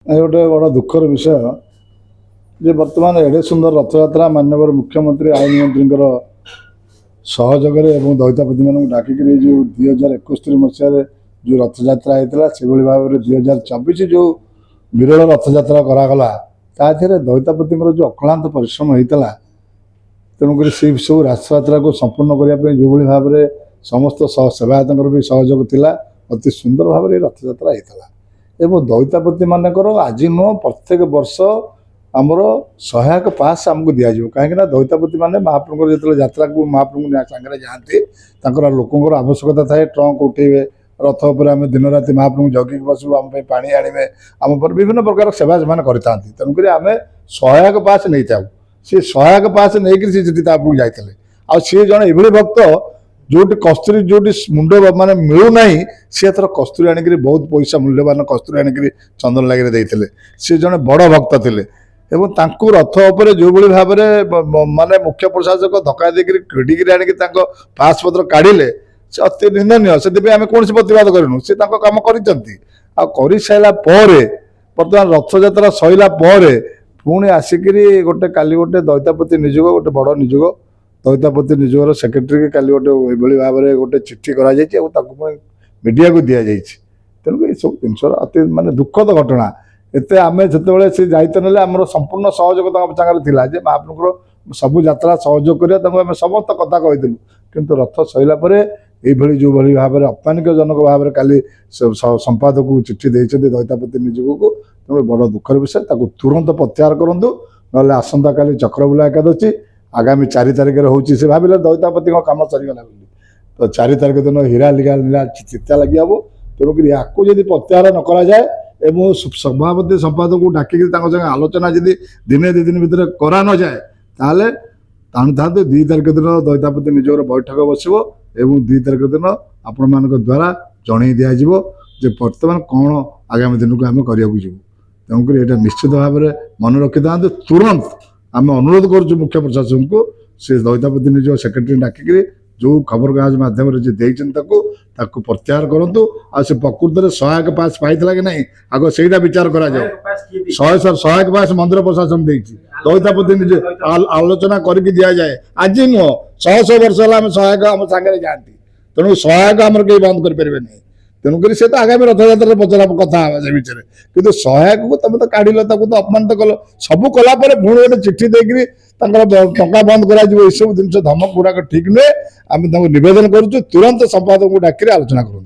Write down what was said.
गोटे बड़ दुखर विषय जे बर्तमान एडे सुंदर रथयात्रा माननीय मुख्यमंत्री आईन मंत्री सहयोग दईतापति मान डाक जो 2071 मसीह जो रथयात्रा होता से भाव में 2024 जो विरल रथयात्रा करागला दईतापति जो अक्लांत परिश्रम होता तेणुक से सब रथयात्रा को संपूर्ण करने जो भाव में समस्त सेवायत भी सहयोग थिला अति सुंदर भाव में रथयात्रा होता एवं दईतापति मानकर आज नुह प्रत्येक वर्ष आमर सहायक पास आमको दिज्व कहीं दईतापति मैंने महाप्रभु जो यात्रा को महाप्रभु सागर जाती लोकर आवश्यकता थाए ट्रंक उठेबे रथ पर आम दिन राति महाप्रभु जगिक बसबू आम पा आने आम पर विभिन्न प्रकार सेवा से करते तेणुक आम सहायक पास नहीं था सी सहायक पास नहीं जाते आ सी जन ये भक्त जो कस्तूरी जो मुंड माने मिलूना सी थर कस्तूरी आनिक बहुत पैसा मूल्यवान कस्तूरी आनिक चंदन लगे देते सी जन बड़ भक्त थे एवं तांकु रथ उपर जो भाव में माने मुख्य प्रशासक धक्का देकर क्रीडिक आनिक पास पत्र काढ़िले से अति निंदनीय से आम कौन प्रतिवाद करूँ सी कम कर सारा बर्तमान रथयात्रा सैला पुणी आसिक गोटे काली गोटे दईतापति निजोग गोटे बड़ निजोग दईतापति निजोगर सेक्रेटरी के काली गोटे भाव में गोटे चिट्ठी कर मीडिया को दि जाइए तेणुक ये सब जिन अति मानने दुखद घटना एत आम जो से दायित्व ना आम संपूर्ण सहयोग सागर जे महाप्रभुर सबू यात्रा सहयोग करें समस्त कथा कही किंतु रथ सैला ये जो भाव में अपमानिकजनक भाव में काली संपादक को चिट्ठी देते दईतापति निजोग को तेणु बड़ दुखर विषय तुरंत प्रत्याहार करूँ ना आसंता काली चक्रबुला एकादशी आगामी 4 तारिख होची से भाविले दईतापति कम सरीगला तो 4 तारिख दिन हीरा लिगा नीला चित्ता लगे हम तेणुक या प्रत्याहार न करा जाए एवं सभापति संपादक को डाक संगे आलोचना जब दिने 2 दिन भितर करा न जाए ताले था 2 तारिख दिन दईतापति निजोर बैठक बसो एवं 2 तारिख दिन आपण मान द्वारा जन दिज्व जे बर्तमान कौन आगामी दिन को आम करने जीव तेणुक यहाँ निश्चित भाव में मन रखी था तुरंत आम अनुरोध करुँ मुख्य प्रशासन को से दईतापति निज सेक्रेटरी डाकिक जो खबर कागज मध्यम प्रत्याहार करूँ आ प्रकृत में सहायक पास पाई कि नहीं आग से विचार करा सहायक पास मंदिर प्रशासन दईतापति निजे आलोचना करके दि जाए आज नुह 100 वर्ष है सहायक आम सागर जाती तेणु सहायक आम कहीं बंद करें तेणुक से तो आगामी रथयात्रा पचरा कथा से विचार कि सहायक को तुम तो काढ़ तो अपमानित कल सब कलापर पुणी गोटे चिट्ठी देकर टंका बंद कर सब जिन धमक गुड़ाक ठीक नुहे आम नवेदन करुँ तुरंत संपादक को डाक आलोचना करूँ।